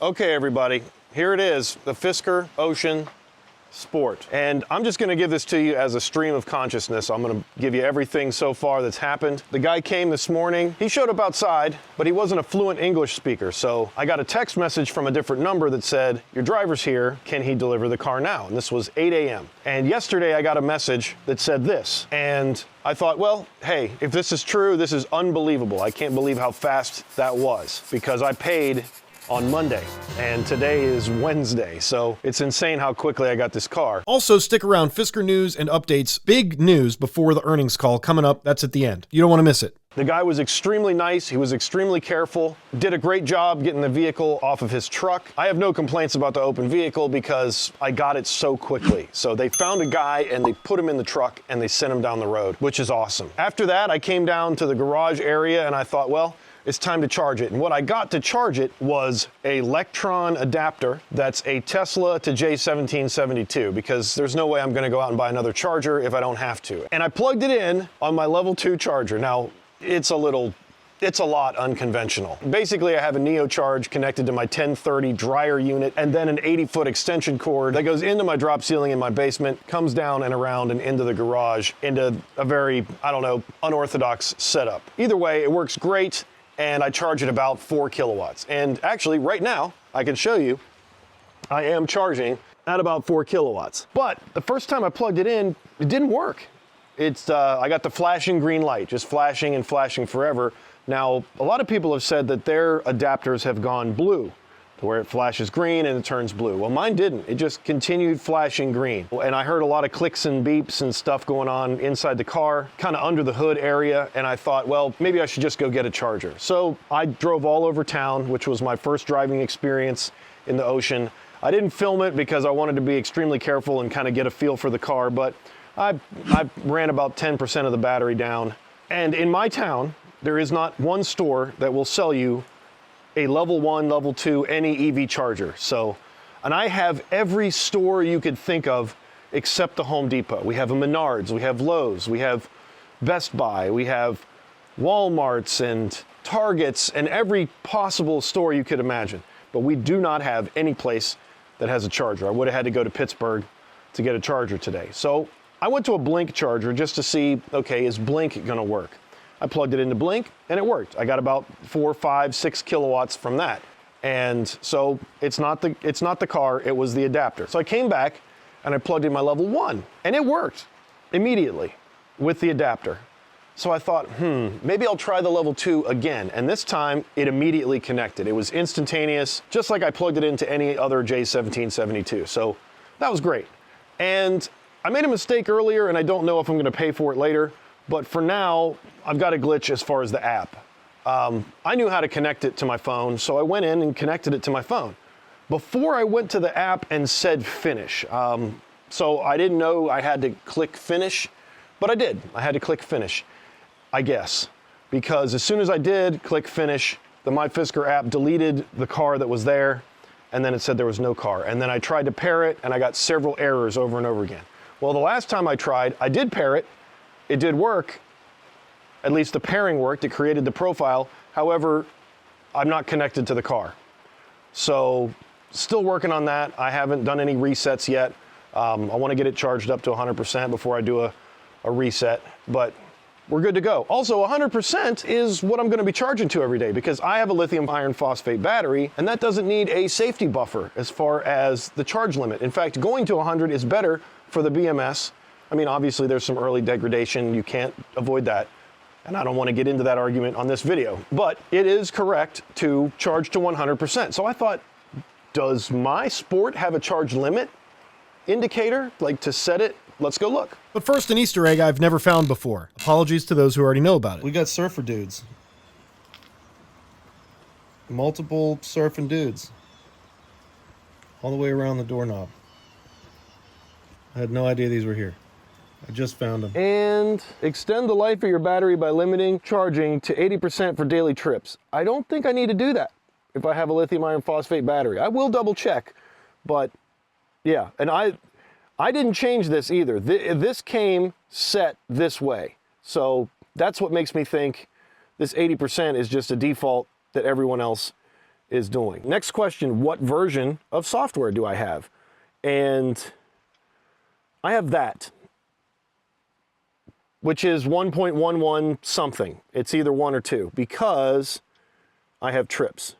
Okay, everybody, here it is, the Fisker Ocean Sport. And I'm just gonna give this to you as a stream of consciousness. I'm gonna give you everything so far that's happened. The guy came this morning, he showed up outside, but he wasn't a fluent English speaker. So I got a text message from a different number that said, your driver's here, can he deliver the car now? And this was 8 a.m. And yesterday I got a message that said this. And I thought, well, hey, if this is true, this is unbelievable. I can't believe how fast that was because I paid on Monday, and today is Wednesday, so it's insane how quickly I got this car. Also, stick around. Fisker news and updates. Big news before the earnings call coming up. That's at the end. You don't want to miss it. The guy was extremely nice. He was extremely careful. Did a great job getting the vehicle off of his truck. I have no complaints about the open vehicle because I got it so quickly. So they found a guy and they put him in the truck and they sent him down the road, which is awesome. After that, I came down to the garage area and I thought, well, it's time to charge it. And what I got to charge it was a Lectron adapter that's a Tesla to J1772 because there's no way I'm gonna go out and buy another charger if I don't have to. And I plugged it in on my level 2 charger. Now, it's a lot unconventional. Basically, I have a NeoCharge connected to my 1030 dryer unit and then an 80-foot extension cord that goes into my drop ceiling in my basement, comes down and around and into the garage into a very, I don't know, unorthodox setup. Either way, it works great. And I charge it about 4 kilowatts. And actually, right now, I can show you, I am charging at about 4 kilowatts. But the first time I plugged it in, it didn't work. I got the flashing green light, just flashing and flashing forever. Now, a lot of people have said that their adapters have gone blue, to where it flashes green and it turns blue. Well, mine didn't. It just continued flashing green. And I heard a lot of clicks and beeps and stuff going on inside the car, kind of under the hood area, and I thought, well, maybe I should just go get a charger. So I drove all over town, which was my first driving experience in the Ocean. I didn't film it because I wanted to be extremely careful and kind of get a feel for the car, but I ran about 10% of the battery down. And in my town, there is not one store that will sell you a level 1, level 2, any EV charger. So, and I have every store you could think of except the Home Depot. We have a Menards, we have Lowe's, we have Best Buy, we have Walmarts and Targets and every possible store you could imagine. But we do not have any place that has a charger. I would have had to go to Pittsburgh to get a charger today. So I went to a Blink charger just to see, okay, is Blink gonna work? I plugged it into Blink and it worked. I got about 4, 5, 6 kilowatts from that. And so it's not the car, it was the adapter. So I came back and I plugged in my level 1 and it worked immediately with the adapter. So I thought, maybe I'll try the level 2 again. And this time it immediately connected. It was instantaneous, just like I plugged it into any other J1772. So that was great. And I made a mistake earlier and I don't know if I'm gonna pay for it later. But for now, I've got a glitch as far as the app. I knew how to connect it to my phone, so I went in and connected it to my phone. Before I went to the app and said finish. So I didn't know I had to click finish, but I did. I had to click finish, I guess. Because as soon as I did click finish, the MyFisker app deleted the car that was there, and then it said there was no car. And then I tried to pair it, and I got several errors over and over again. Well, the last time I tried, I did pair it. It did work, at least the pairing worked, it created the profile. However, I'm not connected to the car. So still working on that. I haven't done any resets yet. I wanna get it charged up to 100% before I do a reset, but we're good to go. Also, 100% is what I'm gonna be charging to every day because I have a lithium iron phosphate battery and that doesn't need a safety buffer as far as the charge limit. In fact, going to 100 is better for the BMS. I mean, obviously there's some early degradation, you can't avoid that. And I don't want to get into that argument on this video, but it is correct to charge to 100%. So I thought, does my Sport have a charge limit indicator, like to set it? Let's go look. But first, an Easter egg I've never found before. Apologies to those who already know about it. We got surfer dudes. Multiple surfing dudes. All the way around the doorknob. I had no idea these were here. I just found them. And extend the life of your battery by limiting charging to 80% for daily trips. I don't think I need to do that if I have a lithium iron phosphate battery. I will double check, but yeah. And I didn't change this either. This came set this way. So that's what makes me think this 80% is just a default that everyone else is doing. Next question, what version of software do I have? And I have that, which is 1.11 something. It's either 1 or 2 because I have trips.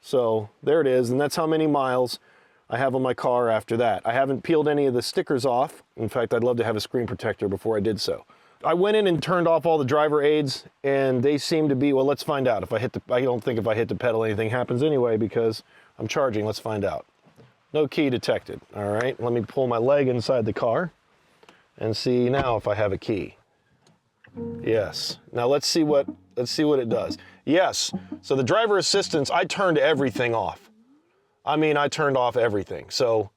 So there it is, and that's how many miles I have on my car after that. I haven't peeled any of the stickers off. In fact, I'd love to have a screen protector before I did so. I went in and turned off all the driver aids, and they seem to be, well, let's find out. I don't think if I hit the pedal anything happens anyway because I'm charging. Let's find out. No key detected. All right, let me pull my leg inside the car and see now if I have a key. Yes. Now let's see what it does. Yes. So the driver assistance, I turned everything off. I mean, I turned off everything. So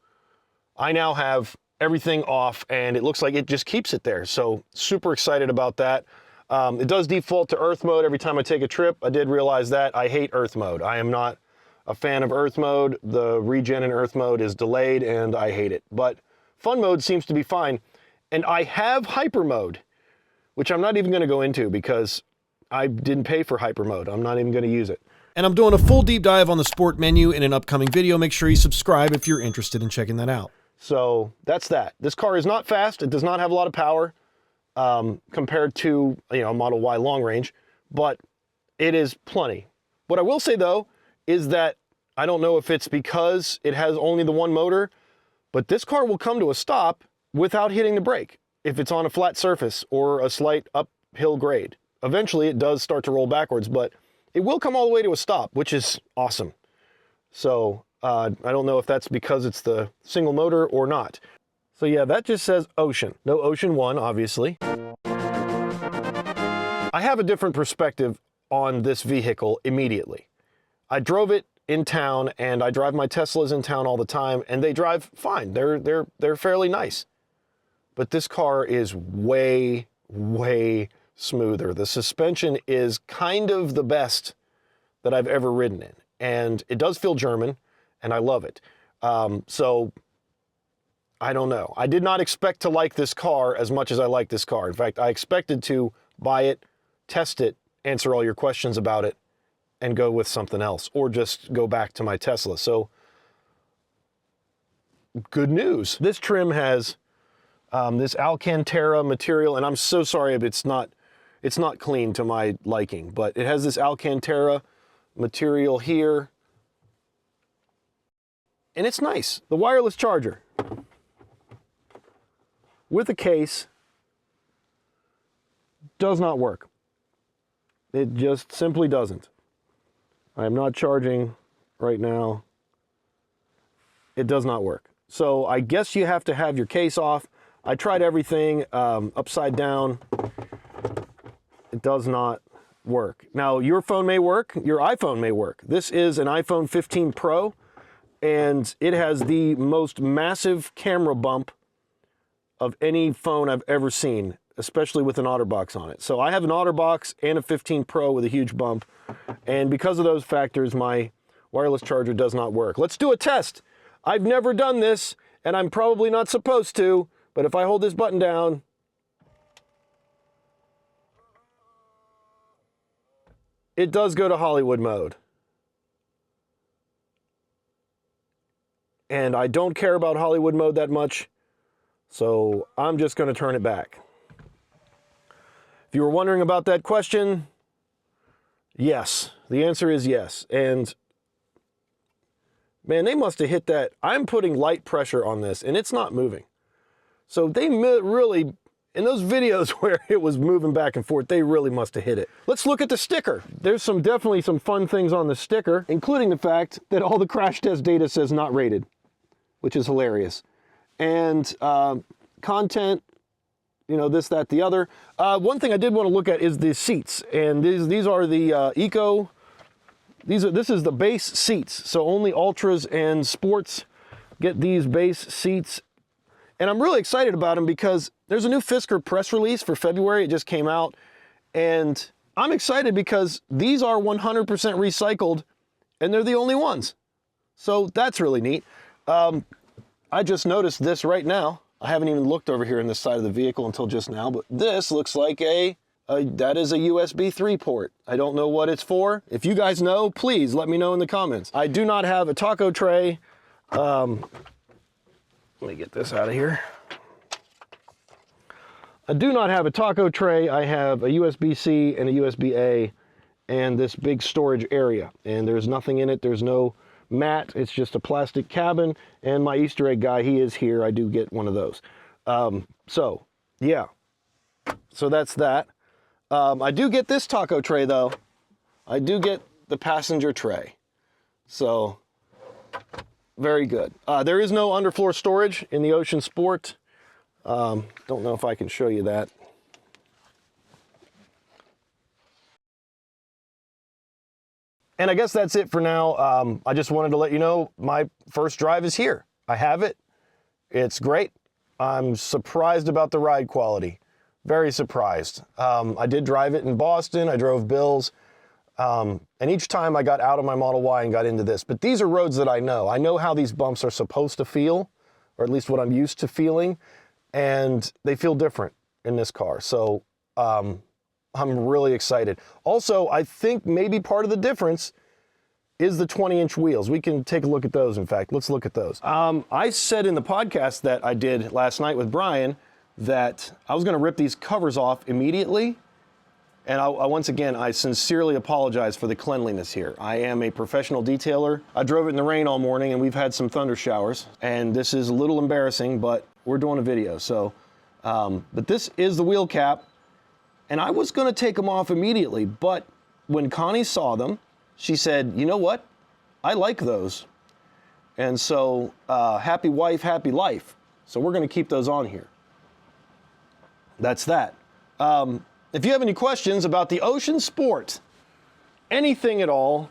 I now have everything off, and it looks like it just keeps it there. So super excited about that. It does default to earth mode every time I take a trip. I did realize that. I hate earth mode. I am not a fan of earth mode. The regen in earth mode is delayed, and I hate it. But fun mode seems to be fine. And I have hyper mode, which I'm not even going to go into because I didn't pay for hyper mode. I'm not even going to use it. And I'm doing a full deep dive on the sport menu in an upcoming video. Make sure you subscribe if you're interested in checking that out. So that's that. This car is not fast. It does not have a lot of power compared to, a Model Y long range, but it is plenty. What I will say though is that I don't know if it's because it has only the one motor, but this car will come to a stop without hitting the brake if it's on a flat surface or a slight uphill grade. Eventually it does start to roll backwards, but it will come all the way to a stop, which is awesome. So I don't know if that's because it's the single motor or not. So yeah, that just says Ocean. No Ocean One, obviously. I have a different perspective on this vehicle immediately. I drove it in town, and I drive my Teslas in town all the time, and they drive fine. They're fairly nice. But this car is way, way smoother. The suspension is kind of the best that I've ever ridden in, and it does feel German, and I love it. So I don't know. I did not expect to like this car as much as I like this car. In fact, I expected to buy it, test it, answer all your questions about it, and go with something else, or just go back to my Tesla. So good news. This trim has this Alcantara material, and I'm so sorry if it's not clean to my liking, but it has this Alcantara material here, and it's nice. The wireless charger with a case does not work. It just simply doesn't. I am not charging right now. It does not work. So I guess you have to have your case off. I tried everything upside down. It does not work. Now, your phone may work, your iPhone may work. This is an iPhone 15 Pro, and it has the most massive camera bump of any phone I've ever seen, especially with an OtterBox on it. So I have an OtterBox and a 15 Pro with a huge bump, and because of those factors, my wireless charger does not work. Let's do a test. I've never done this, and I'm probably not supposed to, but if I hold this button down, it does go to Hollywood mode. And I don't care about Hollywood mode that much, so I'm just going to turn it back. If you were wondering about that question, yes. The answer is yes. And man, they must have hit that. I'm putting light pressure on this, and it's not moving. So they really, in those videos where it was moving back and forth, they really must have hit it. Let's look at the sticker. There's definitely some fun things on the sticker, including the fact that all the crash test data says not rated, which is hilarious. And content, this, that, the other. One thing I did want to look at is the seats, and these are the Eco. This is the base seats, so only Ultras and Sports get these base seats. And I'm really excited about them because there's a new Fisker press release for February. It just came out, and I'm excited because these are 100% recycled, and they're the only ones. So that's really neat. I just noticed this right now. I haven't even looked over here on this side of the vehicle until just now, but this looks like a That is a USB 3 port. I don't know what it's for. If you guys know, please let me know in the comments. I do not have a taco tray. Let me get this out of here. I do not have a taco tray. I have a USB-C and a USB-A and this big storage area. And there's nothing in it. There's no mat. It's just a plastic cabin. And my Easter egg guy, he is here. I do get one of those. So, yeah. So that's that. I do get this taco tray, though. I do get the passenger tray. So, very good. There is no underfloor storage in the Ocean Sport. Don't know if I can show you that. And I guess that's it for now. I just wanted to let you know my first drive is here. I have it. It's great. I'm surprised about the ride quality. Very surprised. I did drive it in Boston. I drove Bills. And each time I got out of my Model Y and got into this. But these are roads that I know. I know how these bumps are supposed to feel, or at least what I'm used to feeling. And they feel different in this car. So I'm really excited. Also, I think maybe part of the difference is the 20-inch wheels. We can take a look at those, in fact. Let's look at those. I said in the podcast that I did last night with Brian that I was going to rip these covers off immediately. And once again, I sincerely apologize for the cleanliness here. I am a professional detailer. I drove it in the rain all morning, and we've had some thunder showers. And this is a little embarrassing, but we're doing a video. So, but this is the wheel cap. And I was going to take them off immediately, but when Connie saw them, she said, you know what? I like those. And so, happy wife, happy life. So we're going to keep those on here. That's that. If you have any questions about the Ocean Sport, anything at all,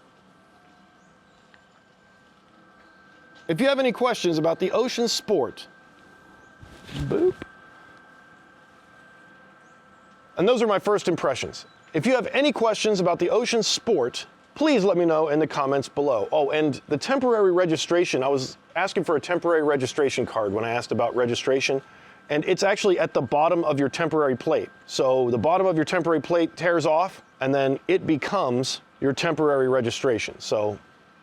if you have any questions about the Ocean Sport, boop. And those are my first impressions. If you have any questions about the Ocean Sport, please let me know in the comments below. Oh, and the temporary registration, I was asking for a temporary registration card when I asked about registration. And it's actually at the bottom of your temporary plate. So the bottom of your temporary plate tears off, and then it becomes your temporary registration. So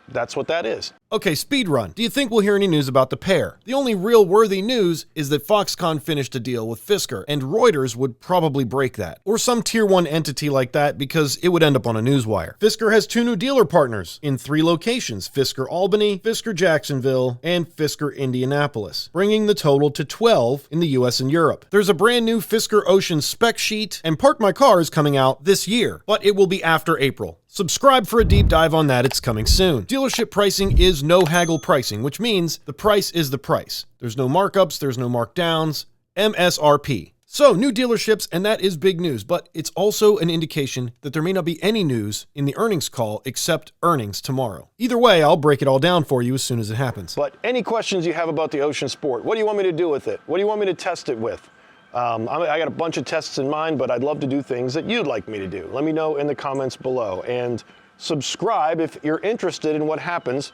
that's what that is. Okay, speed run. Do you think we'll hear any news about the pair? The only real worthy news is that Foxconn finished a deal with Fisker, and Reuters would probably break that. Or some tier 1 entity like that, because it would end up on a newswire. Fisker has 2 new dealer partners in 3 locations: Fisker Albany, Fisker Jacksonville, and Fisker Indianapolis, bringing the total to 12 in the US and Europe. There's a brand new Fisker Ocean spec sheet, and Park My Car is coming out this year, but it will be after April. Subscribe for a deep dive on that. It's coming soon. Dealership pricing is no haggle pricing, which means the price is the price. There's no markups, there's no markdowns, MSRP. So, new dealerships, and that is big news, but it's also an indication that there may not be any news in the earnings call except earnings tomorrow. Either way, I'll break it all down for you as soon as it happens. But any questions you have about the Ocean Sport, what do you want me to do with it? What do you want me to test it with? I got a bunch of tests in mind, but I'd love to do things that you'd like me to do. Let me know in the comments below. And subscribe if you're interested in what happens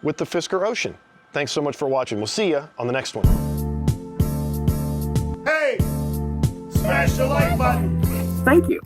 with the Fisker Ocean. Thanks so much for watching. We'll see you on the next one. Hey, smash the like button. Thank you.